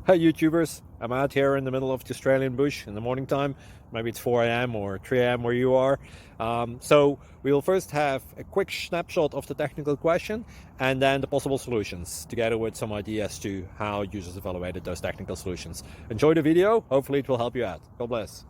Hi YouTubers, I'm out here in the middle of the Australian bush in the morning time. Maybe it's 4 a.m. or 3 a.m. where you are. So we will first have a quick snapshot of the technical question and then the possible solutions, together with some ideas to how users evaluated those technical solutions. Enjoy the video, hopefully it will help you out. God bless.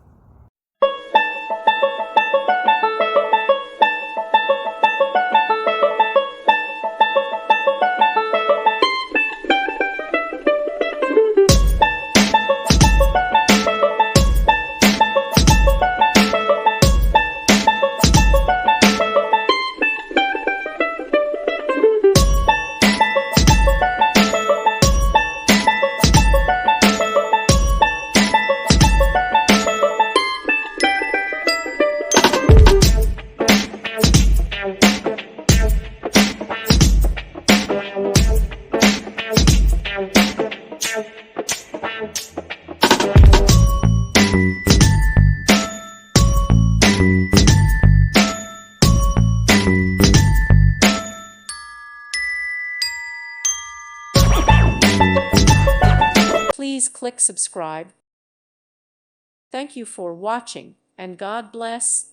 Please click subscribe. Thank you for watching, and God bless.